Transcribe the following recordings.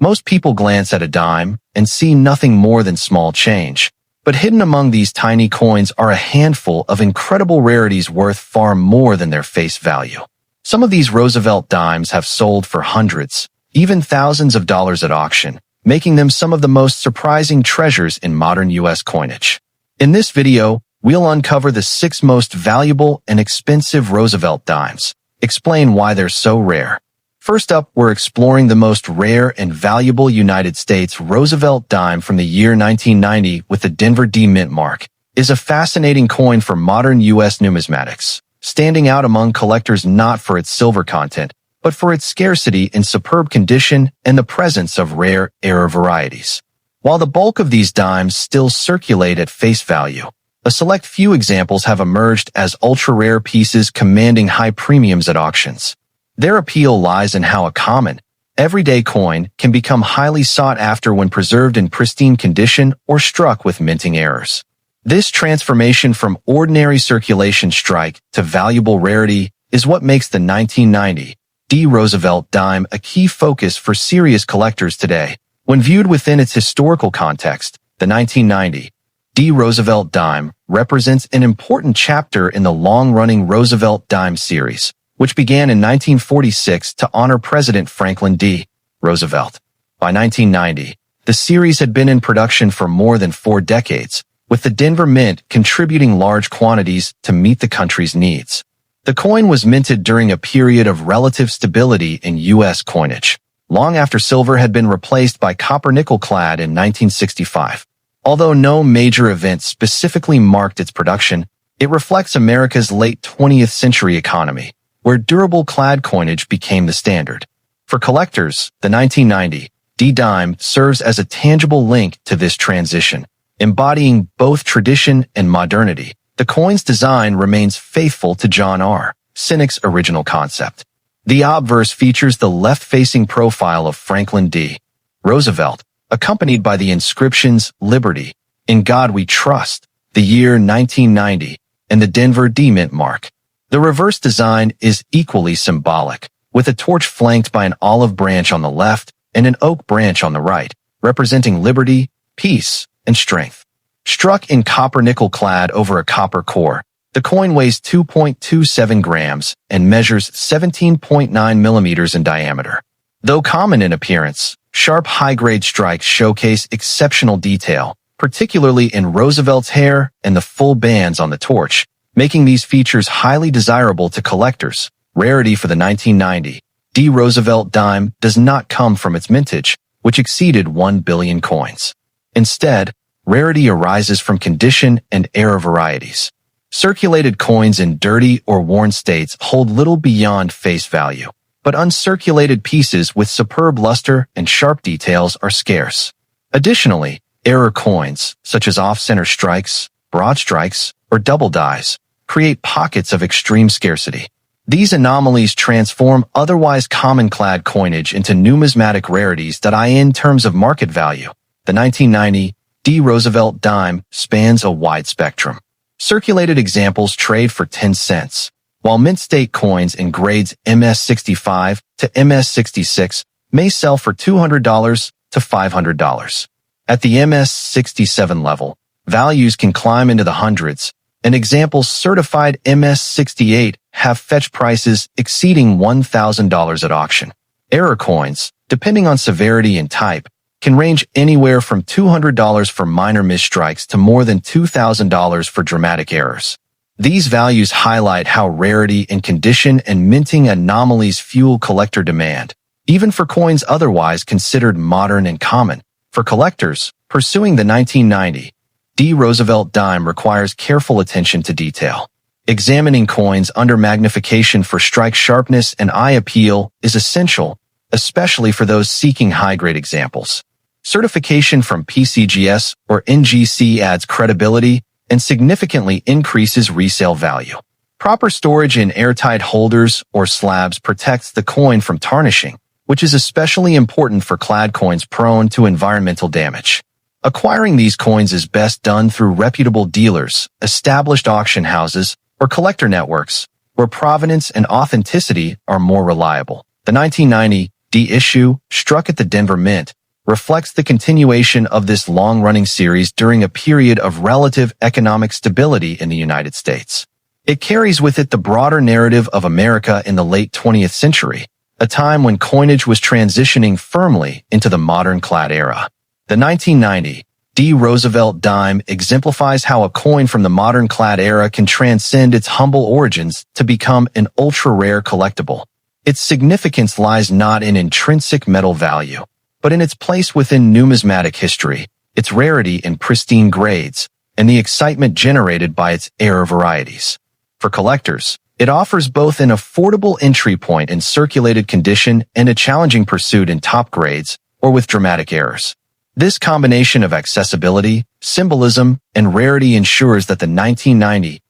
Most people glance at a dime and see nothing more than small change. But hidden among these tiny coins are a handful of incredible rarities worth far more than their face value. Some of these Roosevelt dimes have sold for hundreds, even thousands of dollars at auction, making them some of the most surprising treasures in modern U.S. coinage. In this video, we'll uncover the 6 most valuable and expensive Roosevelt dimes, explain why they're so rare. First up, we're exploring the most rare and valuable United States Roosevelt dime from the year 1990 with the Denver D mint mark. Is a fascinating coin for modern U.S. numismatics, standing out among collectors not for its silver content, but for its scarcity in superb condition and the presence of rare error varieties. While the bulk of these dimes still circulate at face value, a select few examples have emerged as ultra-rare pieces commanding high premiums at auctions. Their appeal lies in how a common, everyday coin can become highly sought after when preserved in pristine condition or struck with minting errors. This transformation from ordinary circulation strike to valuable rarity is what makes the 1990 D Roosevelt dime a key focus for serious collectors today. When viewed within its historical context, the 1990 D Roosevelt dime represents an important chapter in the long-running Roosevelt dime series, which began in 1946 to honor President Franklin D. Roosevelt. By 1990, the series had been in production for more than 4 decades, with the Denver Mint contributing large quantities to meet the country's needs. The coin was minted during a period of relative stability in U.S. coinage, long after silver had been replaced by copper-nickel clad in 1965. Although no major event specifically marked its production, it reflects America's late 20th century economy, where durable clad coinage became the standard. For collectors, the 1990 D dime serves as a tangible link to this transition, embodying both tradition and modernity. The coin's design remains faithful to John R. Sinek's original concept. The obverse features the left-facing profile of Franklin D. Roosevelt, accompanied by the inscriptions Liberty, In God We Trust, the year 1990, and the Denver D mint mark. The reverse design is equally symbolic, with a torch flanked by an olive branch on the left and an oak branch on the right, representing liberty, peace, and strength. Struck in copper-nickel clad over a copper core, the coin weighs 2.27 grams and measures 17.9 millimeters in diameter. Though common in appearance, sharp high-grade strikes showcase exceptional detail, particularly in Roosevelt's hair and the full bands on the torch, making these features highly desirable to collectors. Rarity for the 1990 D Roosevelt dime does not come from its mintage, which exceeded 1 billion coins. Instead, rarity arises from condition and error varieties. Circulated coins in dirty or worn states hold little beyond face value, but uncirculated pieces with superb luster and sharp details are scarce. Additionally, error coins, such as off-center strikes, broad strikes, or double dies, create pockets of extreme scarcity. These anomalies transform otherwise common clad coinage into numismatic rarities that in terms of market value. The 1990 D Roosevelt dime spans a wide spectrum. Circulated examples trade for 10 cents, while mint state coins in grades MS65 to MS66 may sell for $200 to $500. At the MS67 level, values can climb into the hundreds, and examples certified MS68 have fetch prices exceeding $1,000 at auction. Error coins, depending on severity and type, can range anywhere from $200 for minor misstrikes to more than $2,000 for dramatic errors. These values highlight how rarity and condition and minting anomalies fuel collector demand, even for coins otherwise considered modern and common. For collectors, pursuing the 1990 D Roosevelt dime requires careful attention to detail. Examining coins under magnification for strike sharpness and eye appeal is essential, especially for those seeking high-grade examples. Certification from PCGS or NGC adds credibility and significantly increases resale value. Proper storage in airtight holders or slabs protects the coin from tarnishing, which is especially important for clad coins prone to environmental damage. Acquiring these coins is best done through reputable dealers, established auction houses, or collector networks, where provenance and authenticity are more reliable. The 1990 D issue, struck at the Denver Mint, reflects the continuation of this long-running series during a period of relative economic stability in the United States. It carries with it the broader narrative of America in the late 20th century, a time when coinage was transitioning firmly into the modern clad era. The 1990 D. Roosevelt Dime exemplifies how a coin from the modern clad era can transcend its humble origins to become an ultra-rare collectible. Its significance lies not in intrinsic metal value, but in its place within numismatic history, its rarity in pristine grades, and the excitement generated by its era varieties. For collectors, it offers both an affordable entry point in circulated condition and a challenging pursuit in top grades or with dramatic errors. This combination of accessibility, symbolism, and rarity ensures that the 1990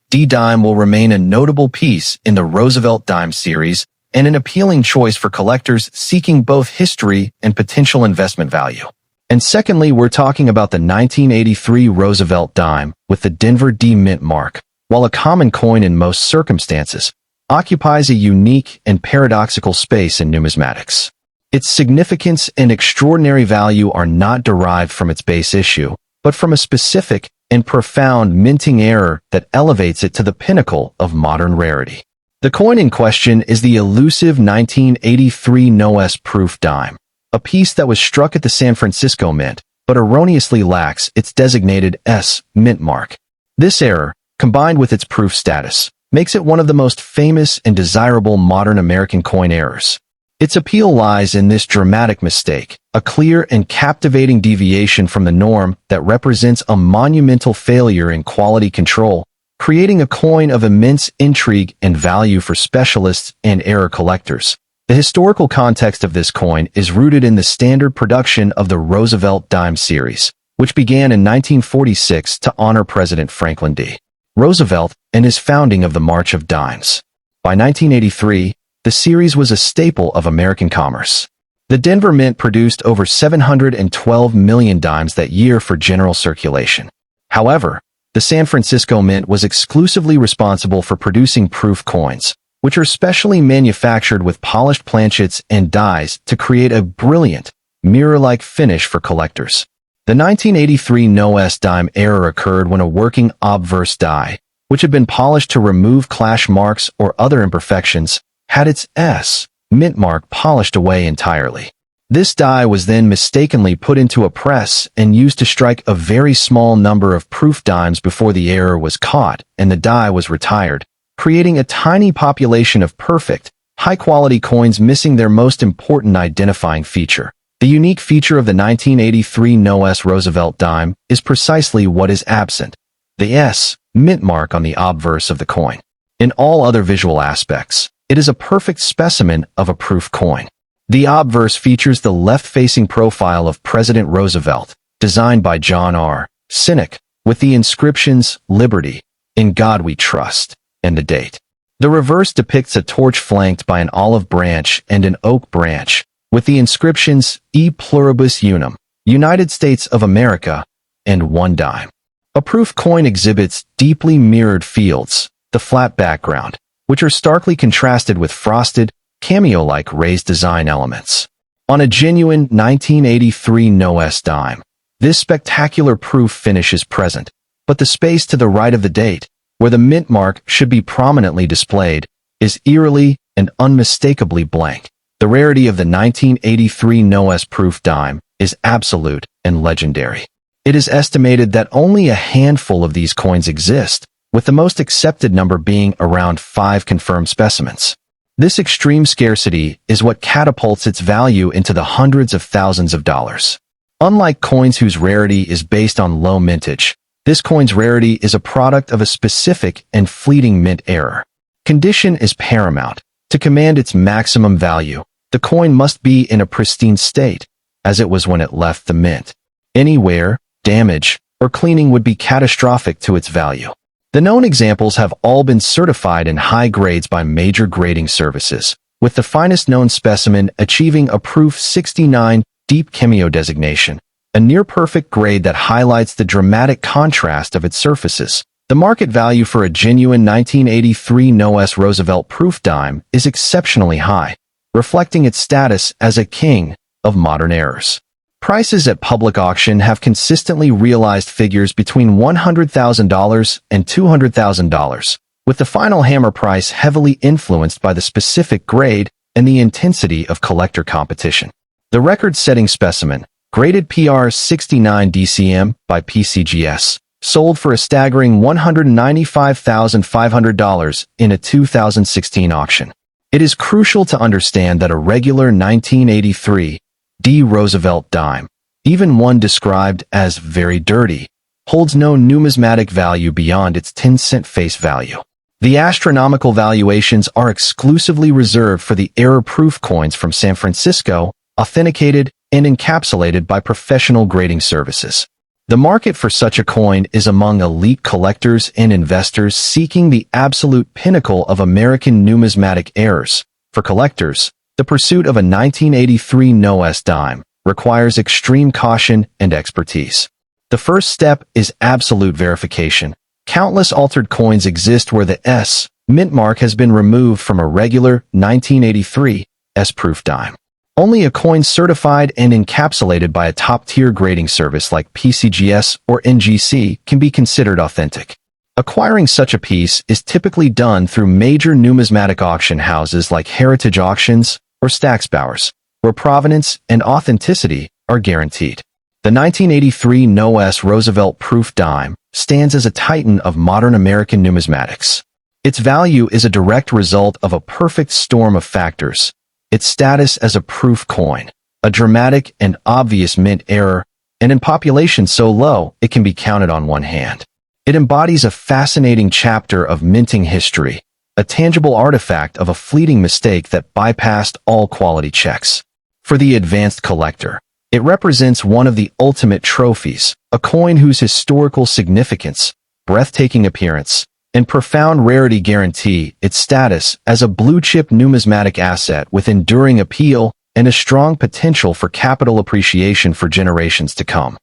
D-Dime will remain a notable piece in the Roosevelt Dime series and an appealing choice for collectors seeking both history and potential investment value. And secondly, we're talking about the 1983 Roosevelt Dime with the Denver D mint mark. While a common coin in most circumstances, occupies a unique and paradoxical space in numismatics. Its significance and extraordinary value are not derived from its base issue, but from a specific and profound minting error that elevates it to the pinnacle of modern rarity. The coin in question is the elusive 1983 No-S proof dime, a piece that was struck at the San Francisco Mint, but erroneously lacks its designated S mint mark. This error, combined with its proof status, makes it one of the most famous and desirable modern American coin errors. Its appeal lies in this dramatic mistake, a clear and captivating deviation from the norm that represents a monumental failure in quality control, creating a coin of immense intrigue and value for specialists and error collectors. The historical context of this coin is rooted in the standard production of the Roosevelt Dime series, which began in 1946 to honor President Franklin D. Roosevelt and his founding of the March of Dimes. By 1983, the series was a staple of American commerce. The Denver Mint produced over 712 million dimes that year for general circulation. However, the San Francisco Mint was exclusively responsible for producing proof coins, which are specially manufactured with polished planchets and dies to create a brilliant, mirror-like finish for collectors. The 1983 No-S dime error occurred when a working obverse die, which had been polished to remove clash marks or other imperfections, had its S mint mark polished away entirely. This die was then mistakenly put into a press and used to strike a very small number of proof dimes before the error was caught and the die was retired, creating a tiny population of perfect, high-quality coins missing their most important identifying feature. The unique feature of the 1983 No-S Roosevelt dime is precisely what is absent: the S mint mark on the obverse of the coin. In all other visual aspects, it is a perfect specimen of a proof coin. The obverse features the left-facing profile of President Roosevelt, designed by John R. Sinek, with the inscriptions "Liberty," "In God We Trust," and the date. The reverse depicts a torch flanked by an olive branch and an oak branch, with the inscriptions "E Pluribus Unum," United States of America, and 1 dime. A proof coin exhibits deeply mirrored fields, the flat background, which are starkly contrasted with frosted, cameo-like raised design elements. On a genuine 1983 No-S dime, this spectacular proof finish is present, but the space to the right of the date, where the mint mark should be prominently displayed, is eerily and unmistakably blank. The rarity of the 1983 No-S proof dime is absolute and legendary. It is estimated that only a handful of these coins exist, with the most accepted number being around 5 confirmed specimens. This extreme scarcity is what catapults its value into the hundreds of thousands of dollars. Unlike coins whose rarity is based on low mintage, this coin's rarity is a product of a specific and fleeting mint error. Condition is paramount. To command its maximum value, the coin must be in a pristine state, as it was when it left the mint. Any wear, damage, or cleaning would be catastrophic to its value. The known examples have all been certified in high grades by major grading services, with the finest known specimen achieving a Proof 69 Deep Cameo designation, a near-perfect grade that highlights the dramatic contrast of its surfaces. The market value for a genuine 1983 No-S Roosevelt proof dime is exceptionally high, reflecting its status as a king of modern errors. Prices at public auction have consistently realized figures between $100,000 and $200,000, with the final hammer price heavily influenced by the specific grade and the intensity of collector competition. The record-setting specimen, graded PR 69 DCM by PCGS, sold for a staggering $195,500 in a 2016 auction. It is crucial to understand that a regular 1983 D Roosevelt dime, even one described as very dirty, holds no numismatic value beyond its 10-cent face value. The astronomical valuations are exclusively reserved for the error-proof coins from San Francisco, authenticated and encapsulated by professional grading services. The market for such a coin is among elite collectors and investors seeking the absolute pinnacle of American numismatic errors. For collectors, the pursuit of a 1983 NOS dime requires extreme caution and expertise. The first step is absolute verification. Countless altered coins exist where the S mint mark has been removed from a regular 1983 S-proof dime. Only a coin certified and encapsulated by a top-tier grading service like PCGS or NGC can be considered authentic. Acquiring such a piece is typically done through major numismatic auction houses like Heritage Auctions or Stacksbowers, where provenance and authenticity are guaranteed. The 1983 NOS Roosevelt proof dime stands as a titan of modern American numismatics. Its value is a direct result of a perfect storm of factors: its status as a proof coin, a dramatic and obvious mint error, and in population so low it can be counted on one hand. It embodies a fascinating chapter of minting history, a tangible artifact of a fleeting mistake that bypassed all quality checks. For the advanced collector, it represents one of the ultimate trophies, a coin whose historical significance, breathtaking appearance, and profound rarity guarantee its status as a blue-chip numismatic asset with enduring appeal and a strong potential for capital appreciation for generations to come.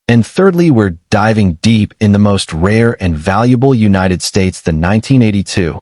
And thirdly, we're diving deep in the most rare and valuable United States. The 1982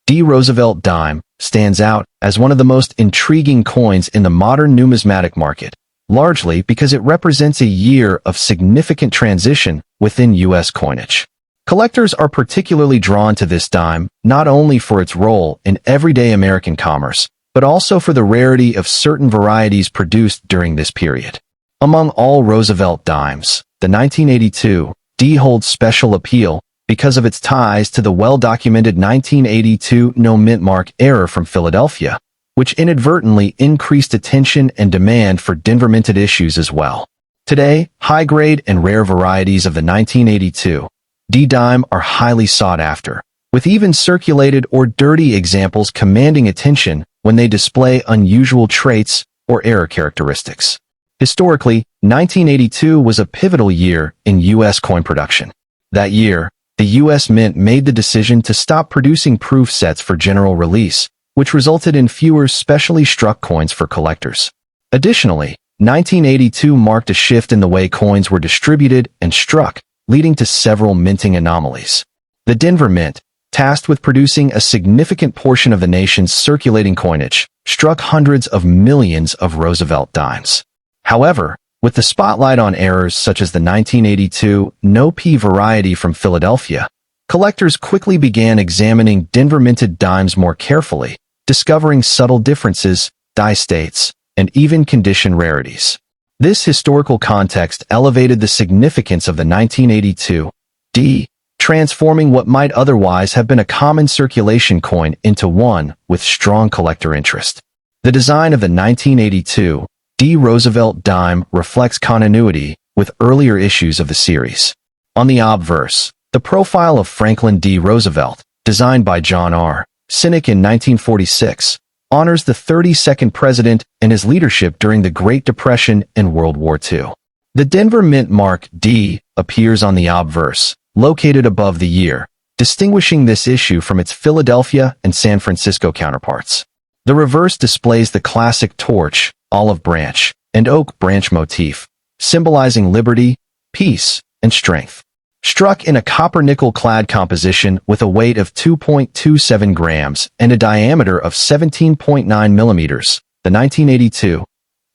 D Roosevelt dime stands out as one of the most intriguing coins in the modern numismatic market, largely because it represents a year of significant transition within U.S. coinage. Collectors are particularly drawn to this dime not only for its role in everyday American commerce, but also for the rarity of certain varieties produced during this period. Among all Roosevelt dimes, the 1982 D holds special appeal because of its ties to the well-documented 1982 no mint mark error from Philadelphia, which inadvertently increased attention and demand for Denver-minted issues as well. Today, high-grade and rare varieties of the 1982 D dime are highly sought after, with even circulated or dirty examples commanding attention when they display unusual traits or error characteristics. Historically, 1982 was a pivotal year in U.S. coin production. That year, the U.S. Mint made the decision to stop producing proof sets for general release, which resulted in fewer specially struck coins for collectors. Additionally, 1982 marked a shift in the way coins were distributed and struck, leading to several minting anomalies. The Denver Mint, tasked with producing a significant portion of the nation's circulating coinage, struck hundreds of millions of Roosevelt dimes. However, with the spotlight on errors such as the 1982 no-P variety from Philadelphia, collectors quickly began examining Denver-minted dimes more carefully, discovering subtle differences, die states, and even condition rarities. This historical context elevated the significance of the 1982 D, transforming what might otherwise have been a common circulation coin into one with strong collector interest. The design of the 1982 D Roosevelt dime reflects continuity with earlier issues of the series. On the obverse, the profile of Franklin D. Roosevelt, designed by John R. Sinek in 1946, honors the 32nd president and his leadership during the Great Depression and World War II. The Denver Mint mark D appears on the obverse, located above the year, distinguishing this issue from its Philadelphia and San Francisco counterparts. The reverse displays the classic torch, olive branch, and oak branch motif, symbolizing liberty, peace, and strength. Struck in a copper-nickel-clad composition with a weight of 2.27 grams and a diameter of 17.9 millimeters, The 1982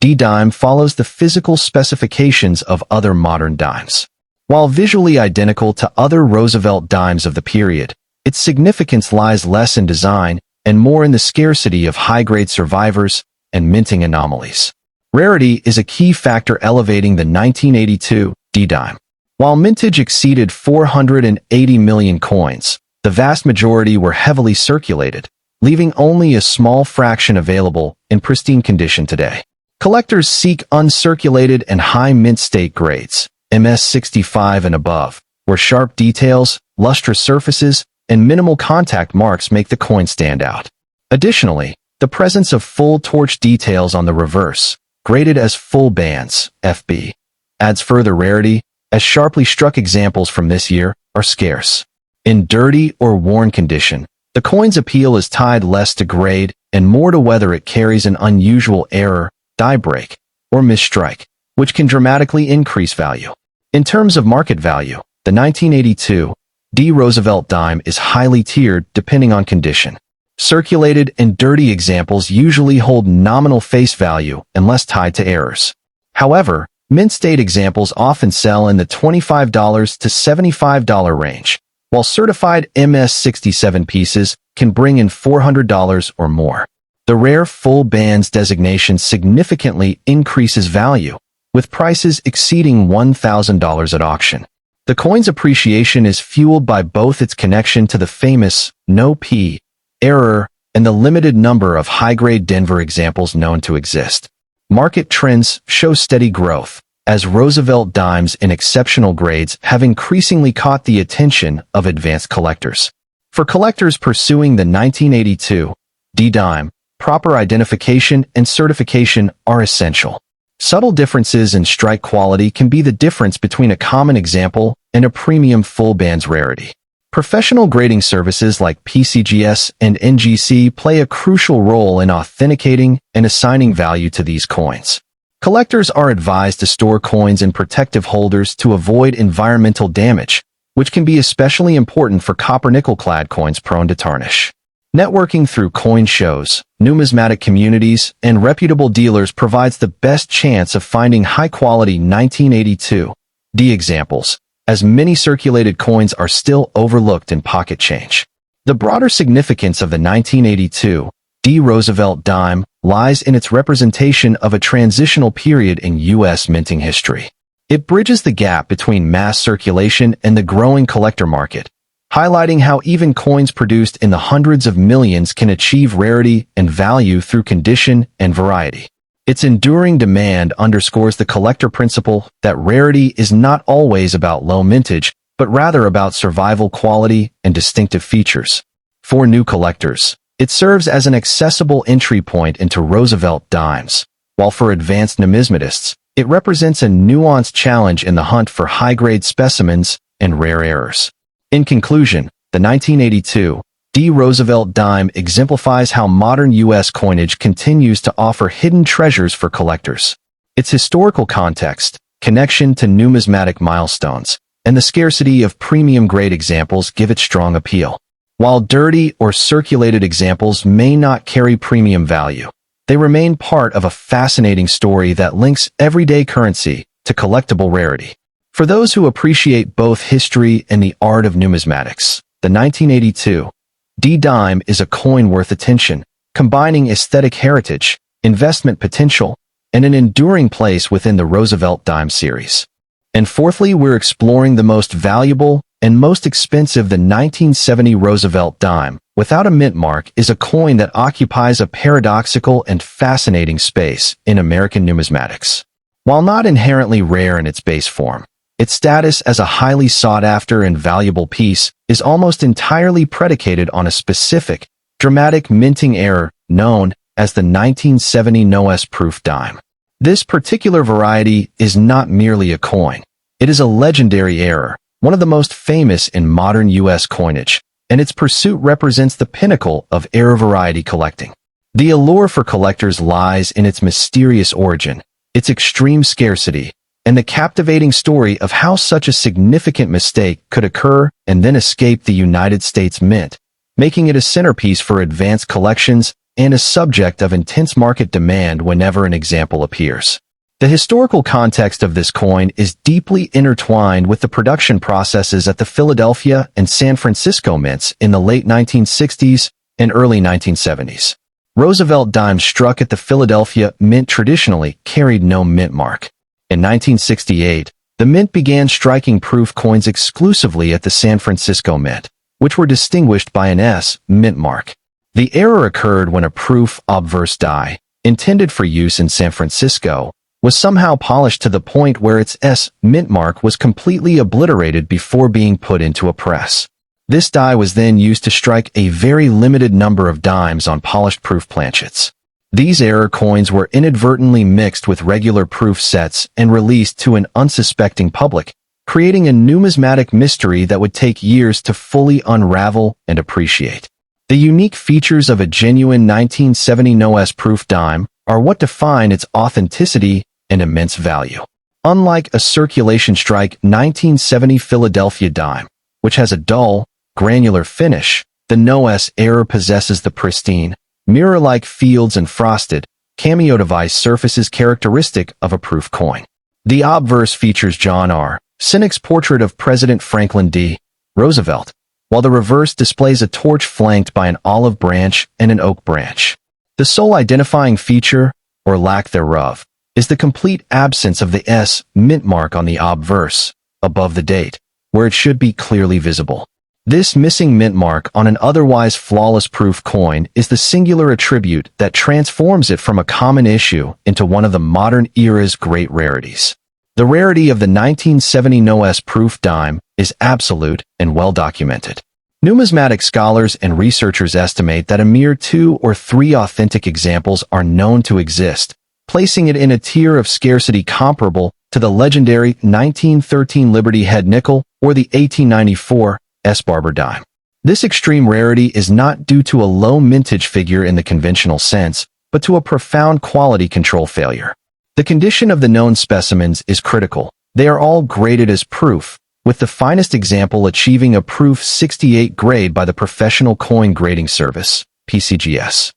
D-dime follows the physical specifications of other modern dimes. While visually identical to other Roosevelt dimes of the period, its significance lies less in design and more in the scarcity of high-grade survivors and minting anomalies. Rarity is a key factor elevating the 1982 D-dime. While mintage exceeded 480 million coins, the vast majority were heavily circulated, leaving only a small fraction available in pristine condition today. Collectors seek uncirculated and high mint state grades, MS65 and above, where sharp details, lustrous surfaces, and minimal contact marks make the coin stand out. Additionally, the presence of full torch details on the reverse, graded as full bands, FB, adds further rarity, as sharply struck examples from this year are scarce. In dirty or worn condition, the coin's appeal is tied less to grade and more to whether it carries an unusual error, die break, or misstrike, which can dramatically increase value. In terms of market value, the 1982 D Roosevelt dime is highly tiered depending on condition. Circulated and dirty examples usually hold nominal face value unless tied to errors. However, mint state examples often sell in the $25 to $75 range, while certified MS67 pieces can bring in $400 or more. The rare full bands designation significantly increases value, with prices exceeding $1,000 at auction. The coin's appreciation is fueled by both its connection to the famous no P error and the limited number of high-grade Denver examples known to exist. Market trends show steady growth, as Roosevelt dimes in exceptional grades have increasingly caught the attention of advanced collectors. For collectors pursuing the 1982 D-dime, proper identification and certification are essential. Subtle differences in strike quality can be the difference between a common example and a premium full bands rarity. Professional grading services like PCGS and NGC play a crucial role in authenticating and assigning value to these coins. Collectors are advised to store coins in protective holders to avoid environmental damage, which can be especially important for copper-nickel-clad coins prone to tarnish. Networking through coin shows, numismatic communities, and reputable dealers provides the best chance of finding high-quality 1982 D examples, as many circulated coins are still overlooked in pocket change. The broader significance of the 1982 D Roosevelt dime lies in its representation of a transitional period in U.S. minting history. It bridges the gap between mass circulation and the growing collector market, highlighting how even coins produced in the hundreds of millions can achieve rarity and value through condition and variety. Its enduring demand underscores the collector principle that rarity is not always about low mintage, but rather about survival quality and distinctive features. For new collectors, it serves as an accessible entry point into Roosevelt dimes, while for advanced numismatists, it represents a nuanced challenge in the hunt for high-grade specimens and rare errors. In conclusion, the 1982 D Roosevelt dime exemplifies how modern U.S. coinage continues to offer hidden treasures for collectors. Its historical context, connection to numismatic milestones, and the scarcity of premium-grade examples give it strong appeal. While dirty or circulated examples may not carry premium value, they remain part of a fascinating story that links everyday currency to collectible rarity. For those who appreciate both history and the art of numismatics, the 1982 D-dime is a coin worth attention, combining aesthetic heritage, investment potential, and an enduring place within the Roosevelt dime series. And fourthly, we're exploring the most valuable and most expensive. The 1970 Roosevelt dime, without a mint mark, is a coin that occupies a paradoxical and fascinating space in American numismatics. While not inherently rare in its base form, its status as a highly sought-after and valuable piece is almost entirely predicated on a specific, dramatic minting error known as the 1970 no-S-proof dime. This particular variety is not merely a coin. It is a legendary error, one of the most famous in modern U.S. coinage, and its pursuit represents the pinnacle of error variety collecting. The allure for collectors lies in its mysterious origin, its extreme scarcity, and the captivating story of how such a significant mistake could occur and then escape the United States Mint, making it a centerpiece for advanced collections and is subject of intense market demand whenever an example appears. The historical context of this coin is deeply intertwined with the production processes at the Philadelphia and San Francisco mints in the late 1960s and early 1970s. Roosevelt dimes struck at the Philadelphia mint traditionally carried no mint mark. In 1968, the mint began striking proof coins exclusively at the San Francisco mint, which were distinguished by an S mint mark. The error occurred when a proof obverse die, intended for use in San Francisco, was somehow polished to the point where its S mint mark was completely obliterated before being put into a press. This die was then used to strike a very limited number of dimes on polished proof planchets. These error coins were inadvertently mixed with regular proof sets and released to an unsuspecting public, creating a numismatic mystery that would take years to fully unravel and appreciate. The unique features of a genuine 1970 no-S proof dime are what define its authenticity and immense value. Unlike a circulation strike 1970 Philadelphia dime, which has a dull, granular finish, the no-S error possesses the pristine, mirror-like fields and frosted, cameo device surfaces characteristic of a proof coin. The obverse features John R. Sinek's portrait of President Franklin D. Roosevelt, while the reverse displays a torch flanked by an olive branch and an oak branch. The sole identifying feature, or lack thereof, is the complete absence of the S mint mark on the obverse, above the date, where it should be clearly visible. This missing mint mark on an otherwise flawless proof coin is the singular attribute that transforms it from a common issue into one of the modern era's great rarities. The rarity of the 1970 no-S proof dime is absolute and well documented. Numismatic scholars and researchers estimate that a mere 2 or 3 authentic examples are known to exist, placing it in a tier of scarcity comparable to the legendary 1913 Liberty Head nickel or the 1894 S. Barber dime. This extreme rarity is not due to a low mintage figure in the conventional sense, but to a profound quality control failure. The condition of the known specimens is critical. They are all graded as proof, with the finest example achieving a proof 68 grade by the Professional Coin Grading Service, PCGS.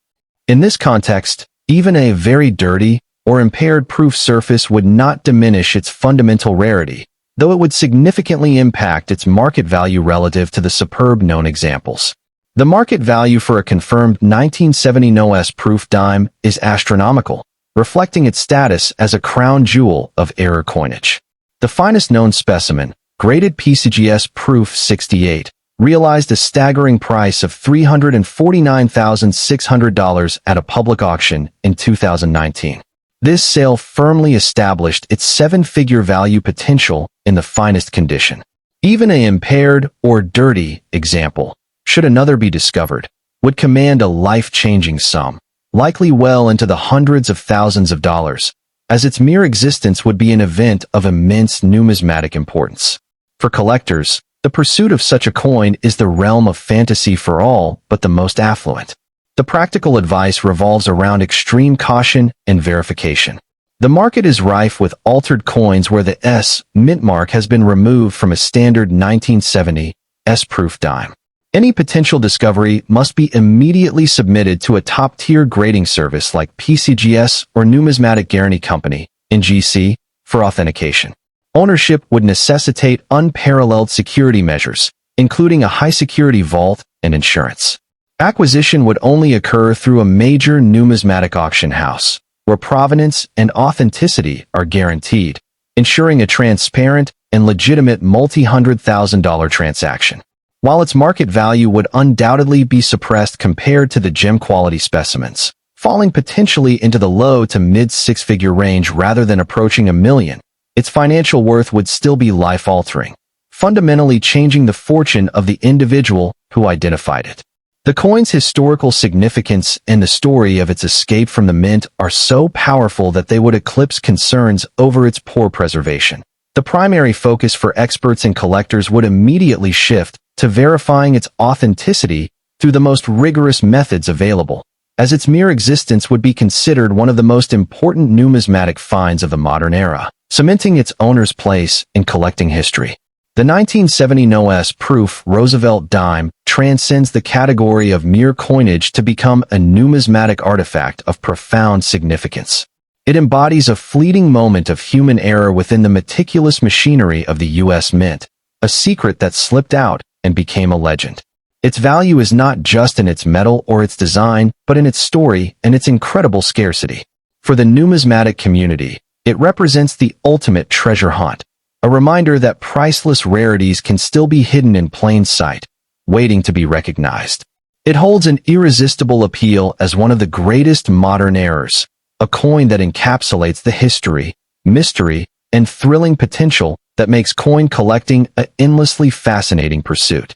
In this context, even a very dirty or impaired proof surface would not diminish its fundamental rarity, though it would significantly impact its market value relative to the superb known examples. The market value for a confirmed 1970 no-S proof dime is astronomical, reflecting its status as a crown jewel of error coinage. The finest known specimen, graded PCGS Proof 68, realized a staggering price of $349,600 at a public auction in 2019. This sale firmly established its 7-figure value potential in the finest condition. Even an impaired or dirty example, should another be discovered, would command a life-changing sum, likely well into the hundreds of thousands of dollars, as its mere existence would be an event of immense numismatic importance. For collectors, the pursuit of such a coin is the realm of fantasy for all but the most affluent. The practical advice revolves around extreme caution and verification. The market is rife with altered coins where the S mint mark has been removed from a standard 1970 S-proof dime. Any potential discovery must be immediately submitted to a top-tier grading service like PCGS or Numismatic Guarantee Company, NGC, for authentication. Ownership would necessitate unparalleled security measures, including a high-security vault and insurance. Acquisition would only occur through a major numismatic auction house, where provenance and authenticity are guaranteed, ensuring a transparent and legitimate multi-$100,000 transaction. While its market value would undoubtedly be suppressed compared to the gem-quality specimens, falling potentially into the low to mid-six-figure range rather than approaching $1 million, its financial worth would still be life-altering, fundamentally changing the fortune of the individual who identified it. The coin's historical significance and the story of its escape from the mint are so powerful that they would eclipse concerns over its poor preservation. The primary focus for experts and collectors would immediately shift to verifying its authenticity through the most rigorous methods available, as its mere existence would be considered one of the most important numismatic finds of the modern era, cementing its owner's place in collecting history. The 1970 no-S proof Roosevelt Dime transcends the category of mere coinage to become a numismatic artifact of profound significance. It embodies a fleeting moment of human error within the meticulous machinery of the U.S. Mint, a secret that slipped out and became a legend. Its value is not just in its metal or its design, but in its story and its incredible scarcity. For the numismatic community, it represents the ultimate treasure hunt, a reminder that priceless rarities can still be hidden in plain sight, waiting to be recognized. It holds an irresistible appeal as one of the greatest modern errors, a coin that encapsulates the history, mystery, and thrilling potential that makes coin collecting an endlessly fascinating pursuit.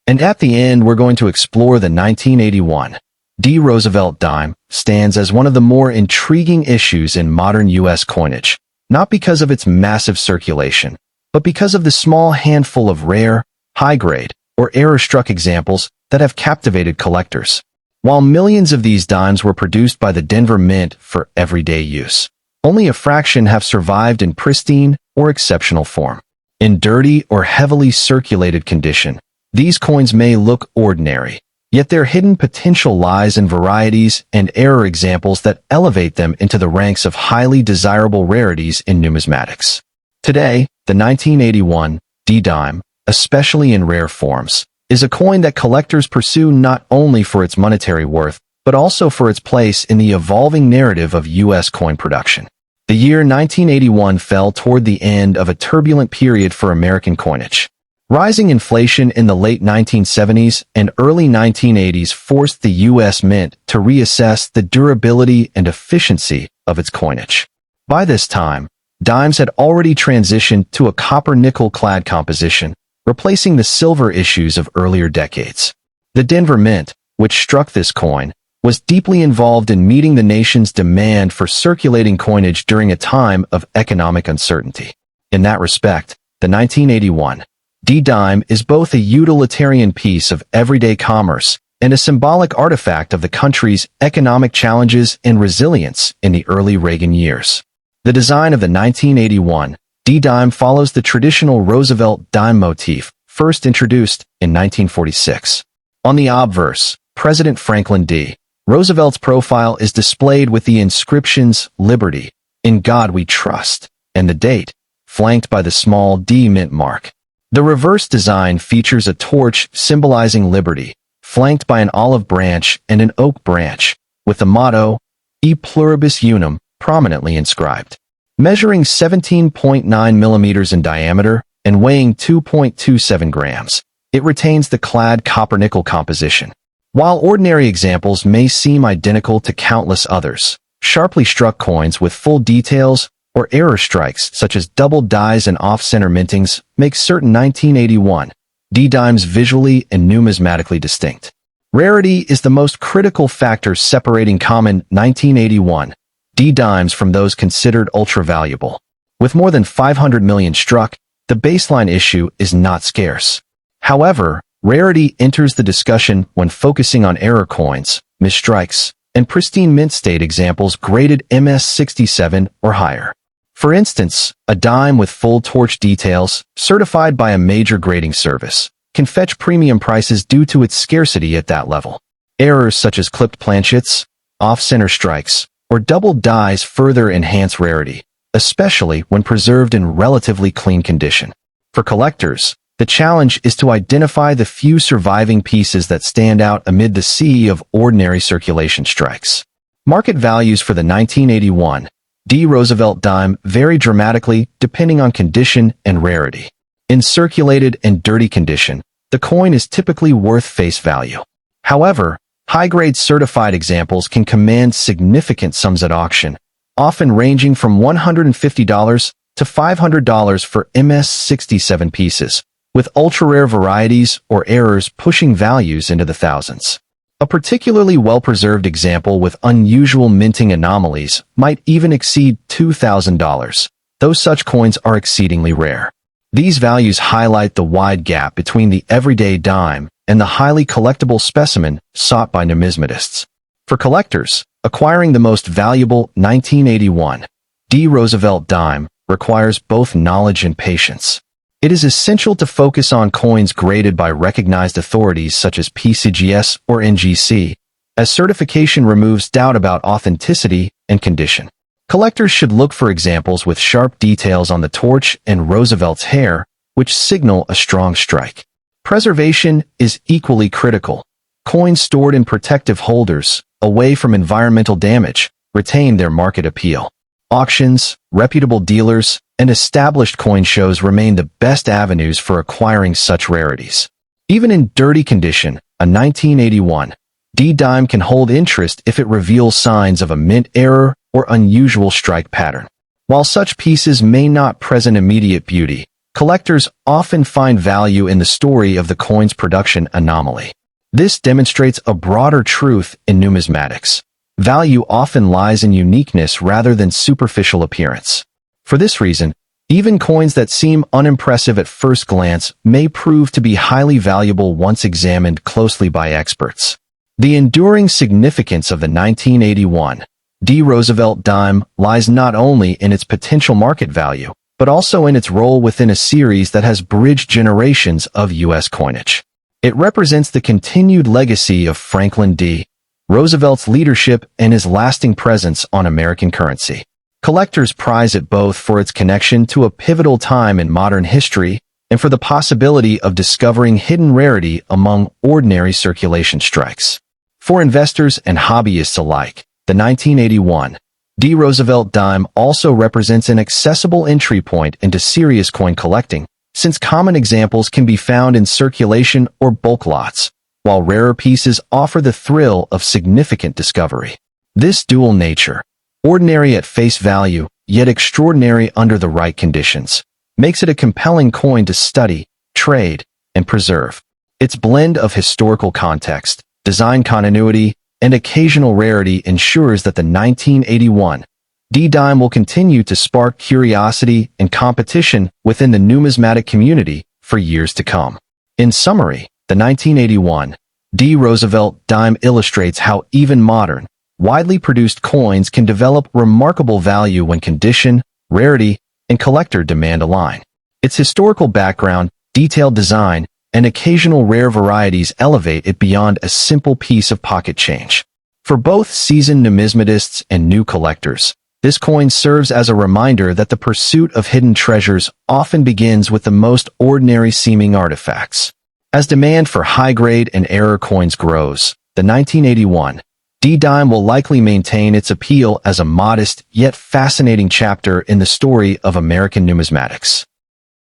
And at the end, we're going to explore the 1981 D. Roosevelt Dime stands as one of the more intriguing issues in modern U.S. coinage, not because of its massive circulation, but because of the small handful of rare, high-grade, or error-struck examples that have captivated collectors. While millions of these dimes were produced by the Denver Mint for everyday use, only a fraction have survived in pristine or exceptional form. In dirty or heavily circulated condition, these coins may look ordinary, yet their hidden potential lies in varieties and error examples that elevate them into the ranks of highly desirable rarities in numismatics. Today, the 1981 D-Dime, especially in rare forms, is a coin that collectors pursue not only for its monetary worth, but also for its place in the evolving narrative of U.S. coin production. The year 1981 fell toward the end of a turbulent period for American coinage. Rising inflation in the late 1970s and early 1980s forced the U.S. Mint to reassess the durability and efficiency of its coinage. By this time, dimes had already transitioned to a copper-nickel clad composition, replacing the silver issues of earlier decades. The Denver Mint, which struck this coin, was deeply involved in meeting the nation's demand for circulating coinage during a time of economic uncertainty. In that respect, the 1981 D-Dime is both a utilitarian piece of everyday commerce and a symbolic artifact of the country's economic challenges and resilience in the early Reagan years. The design of the 1981 D-Dime follows the traditional Roosevelt Dime motif, first introduced in 1946. On the obverse, President Franklin D. Roosevelt's profile is displayed with the inscriptions "Liberty," "In God We Trust," and the date, flanked by the small D mint mark. The reverse design features a torch symbolizing liberty, flanked by an olive branch and an oak branch, with the motto, E Pluribus Unum, prominently inscribed. Measuring 17.9 millimeters in diameter and weighing 2.27 grams, it retains the clad copper-nickel composition. While ordinary examples may seem identical to countless others, sharply struck coins with full details or error strikes such as double dies and off-center mintings make certain 1981 D-Dimes visually and numismatically distinct. Rarity is the most critical factor separating common 1981 D-Dimes from those considered ultra-valuable. With more than 500 million struck, the baseline issue is not scarce. However, rarity enters the discussion when focusing on error coins, misstrikes, and pristine mint state examples graded MS67 or higher. For instance, a dime with full torch details, certified by a major grading service, can fetch premium prices due to its scarcity at that level. Errors such as clipped planchets, off-center strikes, or double dies further enhance rarity, especially when preserved in relatively clean condition. For collectors, the challenge is to identify the few surviving pieces that stand out amid the sea of ordinary circulation strikes. Market values for the 1981 D. Roosevelt Dime vary dramatically depending on condition and rarity. In circulated and dirty condition, the coin is typically worth face value. However, high-grade certified examples can command significant sums at auction, often ranging from $150 to $500 for MS67 pieces, with ultra-rare varieties or errors pushing values into the thousands. A particularly well-preserved example with unusual minting anomalies might even exceed $2,000, though such coins are exceedingly rare. These values highlight the wide gap between the everyday dime and the highly collectible specimen sought by numismatists. For collectors, acquiring the most valuable 1981 D. Roosevelt Dime requires both knowledge and patience. It is essential to focus on coins graded by recognized authorities such as PCGS or NGC, as certification removes doubt about authenticity and condition. Collectors should look for examples with sharp details on the torch and Roosevelt's hair, which signal a strong strike. Preservation is equally critical. Coins stored in protective holders, away from environmental damage, retain their market appeal. Auctions, reputable dealers, and established coin shows remain the best avenues for acquiring such rarities. Even in dirty condition, a 1981 D-dime can hold interest if it reveals signs of a mint error or unusual strike pattern. While such pieces may not present immediate beauty, collectors often find value in the story of the coin's production anomaly. This demonstrates a broader truth in numismatics. Value often lies in uniqueness rather than superficial appearance. For this reason, even coins that seem unimpressive at first glance may prove to be highly valuable once examined closely by experts. The enduring significance of the 1981 D. Roosevelt dime lies not only in its potential market value, but also in its role within a series that has bridged generations of U.S. coinage. It represents the continued legacy of Franklin D. Roosevelt's leadership and his lasting presence on American currency. Collectors prize it both for its connection to a pivotal time in modern history and for the possibility of discovering hidden rarity among ordinary circulation strikes. For investors and hobbyists alike, the 1981 D. Roosevelt dime also represents an accessible entry point into serious coin collecting, since common examples can be found in circulation or bulk lots, while rarer pieces offer the thrill of significant discovery. This dual nature, ordinary at face value, yet extraordinary under the right conditions, makes it a compelling coin to study, trade, and preserve. Its blend of historical context, design continuity, and occasional rarity ensures that the 1981 D-dime will continue to spark curiosity and competition within the numismatic community for years to come. In summary, the 1981 D. Roosevelt dime illustrates how even modern, widely produced coins can develop remarkable value when condition, rarity, and collector demand align. Its historical background, detailed design, and occasional rare varieties elevate it beyond a simple piece of pocket change. For both seasoned numismatists and new collectors, this coin serves as a reminder that the pursuit of hidden treasures often begins with the most ordinary-seeming artifacts. As demand for high-grade and error coins grows, the 1981 D-dime will likely maintain its appeal as a modest yet fascinating chapter in the story of American numismatics.